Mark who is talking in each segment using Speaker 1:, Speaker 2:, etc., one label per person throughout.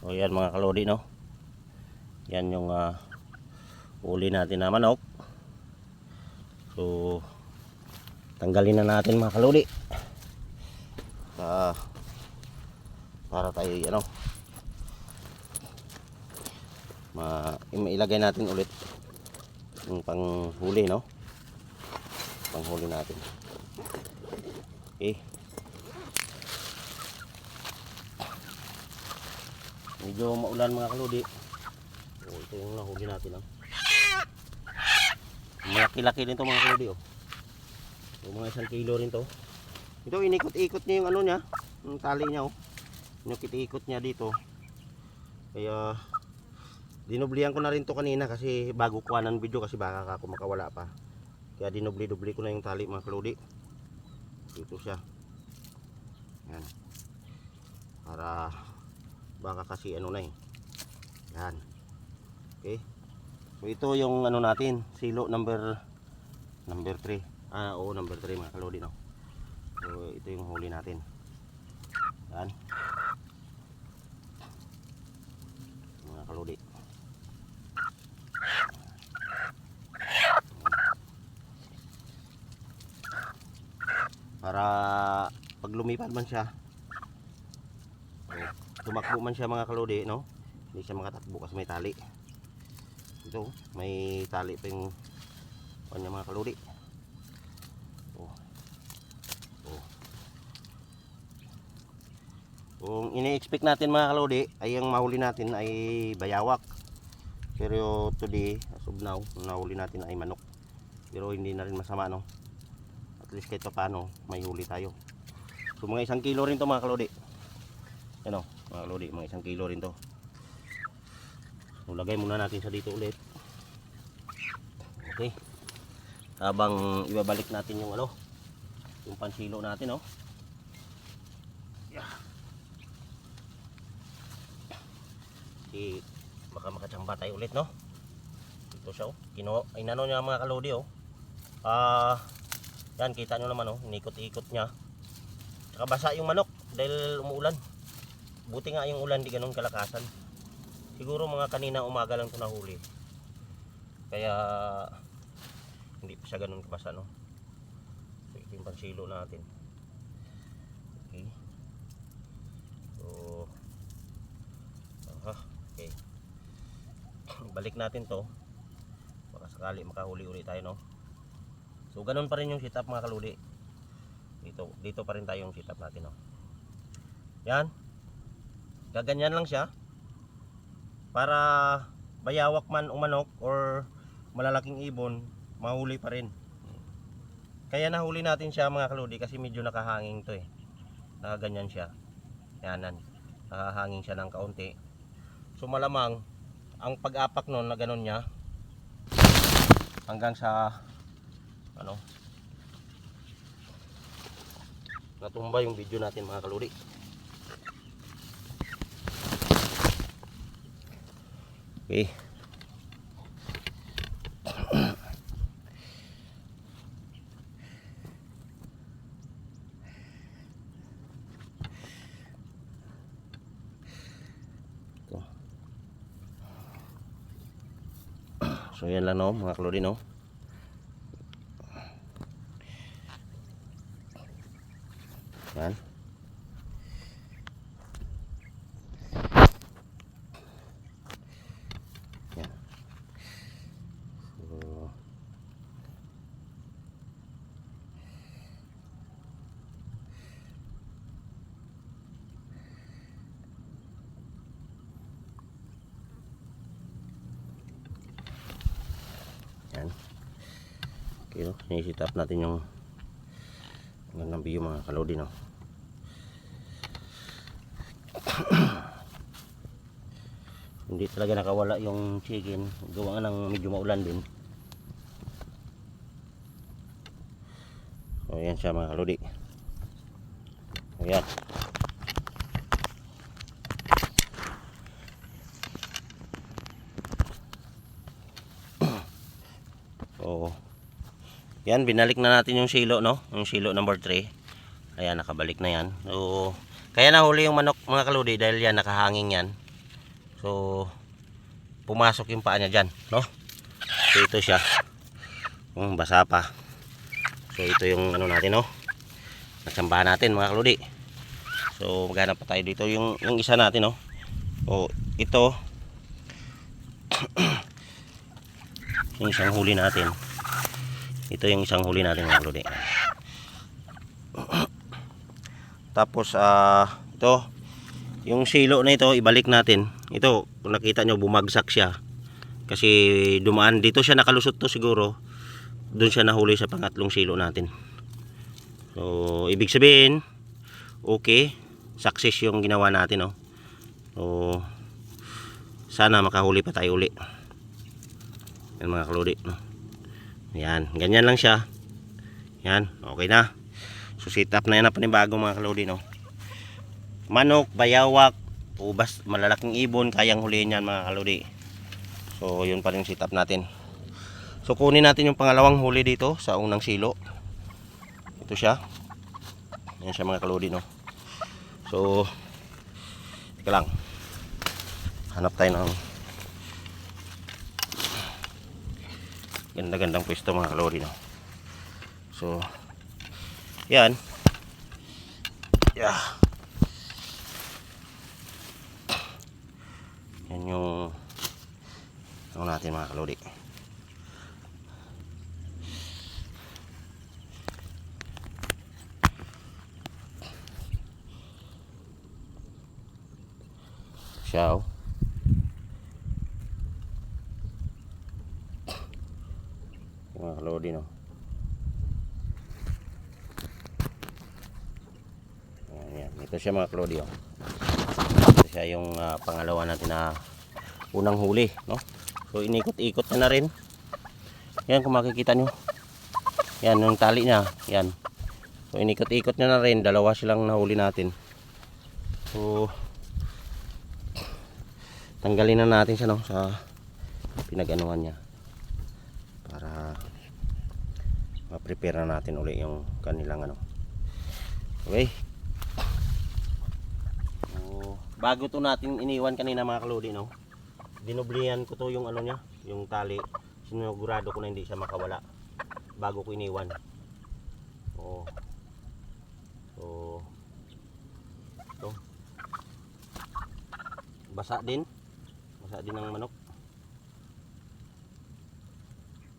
Speaker 1: So yan mga kalodi, no. Yan yung uli natin na manok. So tanggalin na natin mga kalodi. Para tayo ano, mailagay natin ulit yung panghuli, no. Panghuli natin. Okay. Medyo maulan mga kalodi. So, ito yung nahuli natin, no. Malaki-laki din to mga kalodi, oh. So, mga 1 kilo rin to. Ito inikot-ikot niya yung ano niya, yung tali niya, oh. Inikot-ikot niya dito. Kaya dinoblihan ko na rin to kanina kasi bago kuha ng video kasi baka ako makawala pa. Kaya dinobli-dobli ko na yung tali mga kalodi. Dito siya. Yan. Para baka kasi ano na eh. Yan. Okay. So ito yung ano natin, silo number 3. Oo, number 3 mga kalodi, no. So ito yung huli natin. Yan. Mga kalodi. Para pag lumipad man siya, tumakbo man siya mga kalodi, no, hindi siya makatakbo kasi may tali. Ito may tali pa yung kanya mga kalodi. Kung ini-expect natin mga kalodi ay ang mahuli natin ay bayawak, pero today as of now nahuli natin ay manok. Pero hindi na rin masama, no, at least kahit paano may huli tayo. So mga 1 kilo rin to mga kalodi. Ano mga kalodi, mga 1 kilo rin to. So lagay muna natin sa dito ulit. Okay, habang ibabalik natin yung ano, yung pansilo natin, no. Yeah. Di baka makachamba tayo ulit, no. Ito siya, oh. Inano niya mga kalodi, oh. Yan kita nyo naman, oh, inikot-ikot niya. Tsaka basa yung manok dahil umuulan. Buti nga yung ulan di ganun kalakasan. Siguro mga kanina umaga lang ito nahuli, kaya hindi pa siya ganun kabasa, no. So ito yung pansilo natin. Okay. So okay, balik natin to, baka sakali makahuli ulit tayo, no. So ganun pa rin yung setup mga kaludi. Dito pa rin tayo yung setup natin, no. Yan, gaganyan lang siya para bayawak man o manok or malalaking ibon, mahuli pa rin. Kaya nahuli natin siya mga kaludi kasi medyo nakahanging to eh. Nakaganyan siya. Yanan, nakahanging siya ng kaunti. So malamang ang pag-apak nun na ganun niya hanggang sa ano, natumba yung video natin mga kaludi. Okay. So yan lang, no mga kaludi, no. Yan. Yan. So yan. Okay, no, i-set up natin yung magandang view mga kalodi, no. Hindi talaga nakawala yung chicken, gawa ng medyo maulan din. So yan siya mga kalodi. Ayan. So yan, binalik na natin yung silo, no, yung silo number 3. Ayan, nakabalik na yan. So kaya nahuli yung manok mga kalodi dahil yan nakahanging yan. So pumasok yung paa niya dyan, no? So ito siya, basa pa. So ito yung ano natin, no? Nagsambahan natin mga kaludi. So maghanap pa tayo dito yung isa natin, no? So ito yung isang huli natin. Ito yung isang huli natin mga kaludi. Tapos ito yung silo na ito, ibalik natin. Ito kung nakita nyo, bumagsak siya kasi dumaan dito siya, nakalusot to siguro. Doon siya nahuli sa pangatlong silo natin. So ibig sabihin okay, success yung ginawa natin, no? So sana makahuli pa tayo uli. Yan mga kaludi, no? Yan, ganyan lang siya. Yan, okay na. So sit up na yan na panibago mga kaludi, no? Manok, bayawak, ubas, malalaking ibon, kayang huliin yan mga kaludi. So yun pa rin sit up natin. So kunin natin yung pangalawang huli dito sa unang silo. Ito siya. Yan siya mga kaludi, no? So teka lang, hanap tayo ng ganda-gandang pwesto mga kaludi, no? So yan. Yeah. Yan yung ano natin mga kaludi. Siya, oh. Mga kaludi, no? Yan. Ito siya mga kaludi, oh. Ito siya yung pangalawa natin na unang huli, no? So inikot-ikot na rin. Yan kung makikita nyo. Yan yung tali niya. Yan. So inikot-ikot na rin. Dalawa silang nahuli natin. So tanggalin na natin siya, no, sa pinag-anuhan niya para ma-prepare na natin uli yung kanilang ano. Okay. So, bago to natin iniwan kanina mga kaludi, no, dinoblihan ko to yung ano niya, yung tali. Sinugurado ko na hindi siya makawala bago ko iniwan. Oh. So ito, basa din ng manok.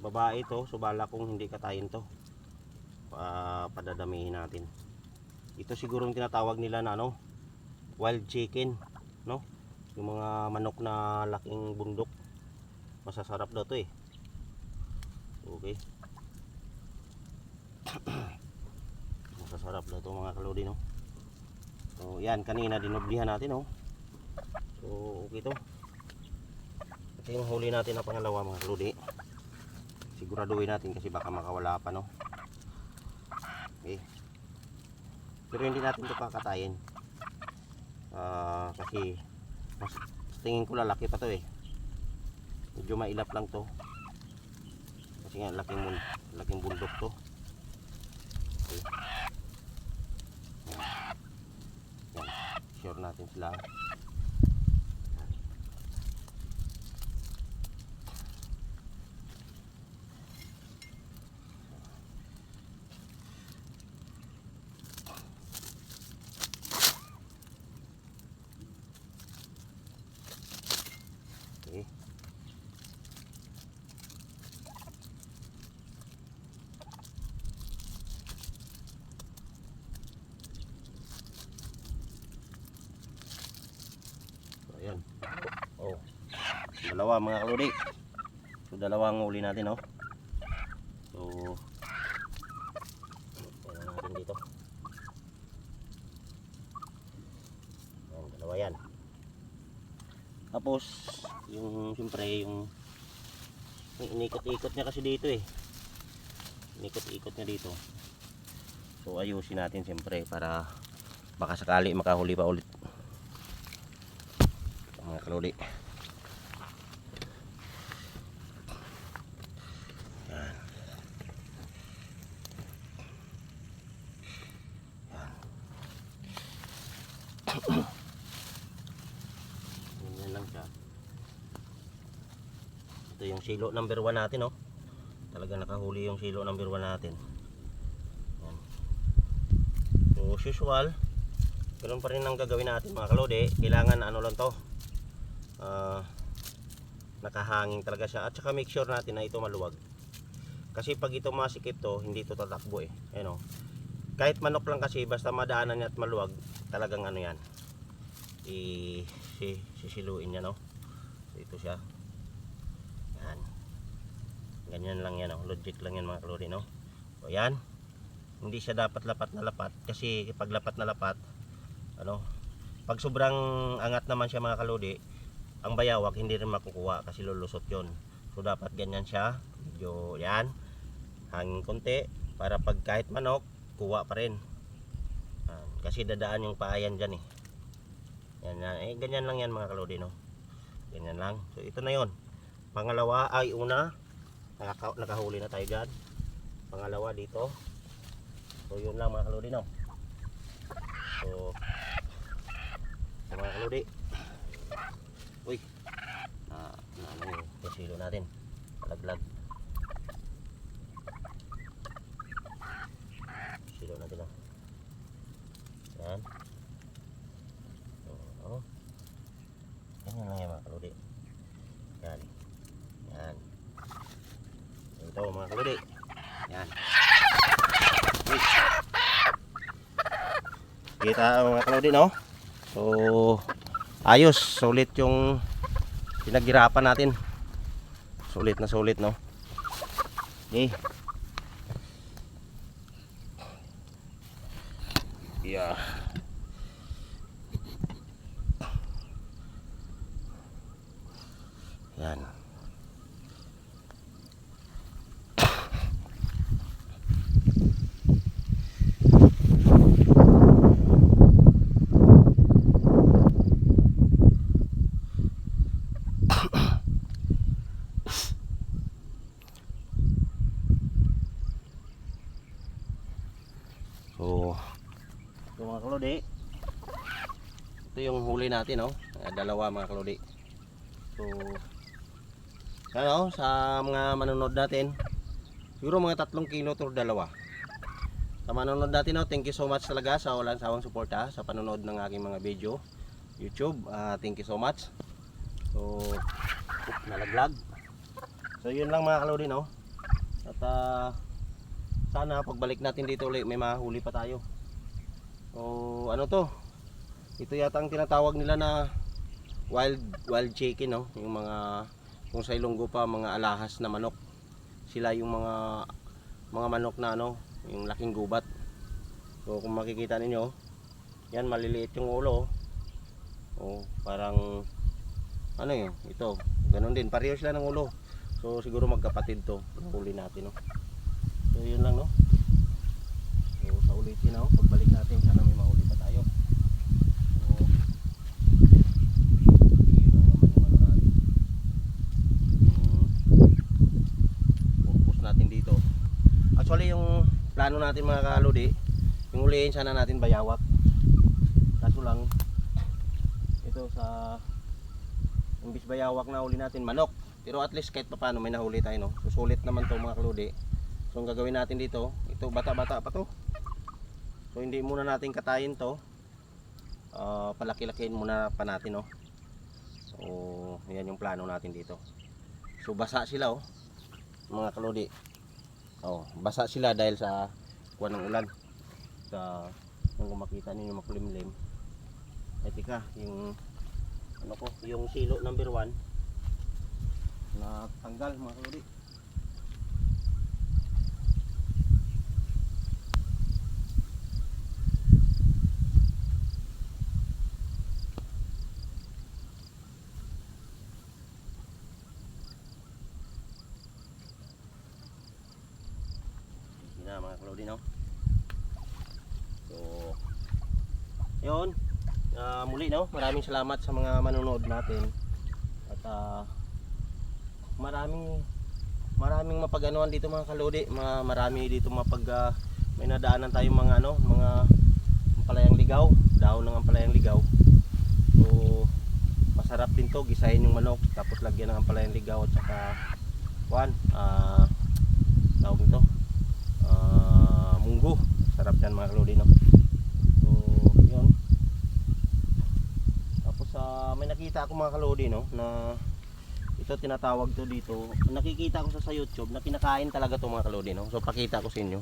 Speaker 1: Babae to, so bala kung hindi katayin to, padadamihin natin. Ito siguro yung tinatawag nila na ano, wild chicken, no? Yung mga manok na laking bundok. Masasarap daw to, eh. Okay. Masasarap daw to mga kaludi, no? So yan, kanina dinoblihan natin, no? So okay to. Ito yung huli natin na pangalawa mga kaludi. Siguraduhin natin kasi baka makawala pa, no? Okay. Pero hindi natin ito kakatayin. Kasi mas tingin ko lalaki pa to, eh. Medyo mailap lang to. Kasi nga laking bundok to. Okay. Yan. Sure natin sila. Okay. So, ayan. Oh. Dalawa mga kaludi. So dalawang uli natin, no? So ayan natin dito. Ayan, dalawa yan. Tapos yung siyempre yung inikot-ikot niya kasi dito, eh. Inikot-ikot niya dito. So ayusin natin siyempre para baka sakali makahuli pa ulit mga kaludi. Yan. Yan. Ganyan lang siya. Ito yung silo number 1 natin, oh. Talaga nakahuli yung silo number 1 natin. Yan. So as usual, ganoon pa rin ang gagawin natin mga kalodi. Kailangan ano lang to, nakahanging talaga siya. At saka make sure natin na ito maluwag. Kasi pag ito masikip to, hindi ito tatakbo eh. Ayan, oh. Kahit manok lang kasi, basta madaanan niya at maluwag, talagang ano yan, sisiluin niya, no. So ito siya. Yan. Ganyan lang yan, oh. Logic lang yan mga kalodi, no. So yan. Hindi siya dapat lapat na lapat. Kasi pag lapat na lapat, ano, pag sobrang angat naman siya mga kalodi, ang bayawak hindi rin makukuha kasi lulusot yon. So dapat ganyan siya. Medyo yan. Hangin konti. Para pag kahit manok, kuha pa rin. Kasi dadaan yung paayan dyan eh. Yan, yan. Eh, ganyan lang yan mga kalodi, no. Ganyan lang. So ito na yon. Pangalawa ay una, nakahuli na tayo dyan. Pangalawa dito. So yun lang mga kalodi, no. So mga kalodi, uy, ano yung silo natin, palaglag. Silo natin, oh. Yan. Oh. Yan lang yan mga kalodi. Yan. Yan. Ito mga kalodi. Yan. Uy. Kita mga kalodi, no. So ayos, sulit yung pinaghirapan natin. Sulit na sulit, no. Okay. Yeah. Yan. So mga kalodi, ito yung huli natin, no? Dalawa mga kalodi. So ano, sa mga manonood natin, siguro mga 3 kilo to dalawa. Sa manonood natin, no, thank you so much talaga sa walang sawang suporta sa panonood ng aking mga video YouTube. Thank you so much. So nalaglag. So yun lang mga kalodi, no. At sana pagbalik natin dito ulit may mahuli pa tayo. So ano to, ito yata ang tinatawag nila na wild chicken, no? Yung mga, kung sa Ilonggo pa, mga alahas na manok. Sila yung mga manok na ano, yung laking gubat. So kung makikita ninyo, yan maliliit yung ulo. Oh, parang ano yun, ito, ganun din, pareho sila ng ulo. So siguro magkapatid to, huli natin, no? So yun lang, no. So sa ulitin, no, pagbalik natin sana may mahuli pa tayo. So yun lang naman yung ano natin, purpose natin dito. Actually yung plano natin mga kalodi, yung ulihin sana natin bayawak. Kaso lang ito, sa imbis bayawak na uli natin manok. Pero at least kahit pa paano may nahuli tayo, no. So sulit naman to mga kalodi. So ang gagawin natin dito, ito bata-bata pa to. So hindi muna natin katayin to. Palaki-lakihin muna pa natin, no. So yan yung plano natin dito. So basa sila, oh, mga kalodi. Oh, basa sila dahil sa kuwan ng ulan. Sa kung makita niyo makulimlim. Ay tika, yung ano ko, yung silo number 1 na tanggal mga kalodi. Na mga kalodi, no. So yun, muli, no, maraming salamat sa mga manonood natin. At maraming mapag-anuan dito mga kalodi. Marami dito may nadaanan tayong mga ano, mga ampalayang ligaw, daon ng ampalayang ligaw. So masarap din to, gisahin yung manok tapos lagyan ng ampalayang ligaw at saka tawag nito, munggo. Sarap yan mga kalodi, no? So yun. Tapos may nakita ako mga kalodi, no, na ito tinatawag to dito, nakikita ko sa YouTube na kinakain talaga to mga kalodi, no? So pakita ko sa inyo.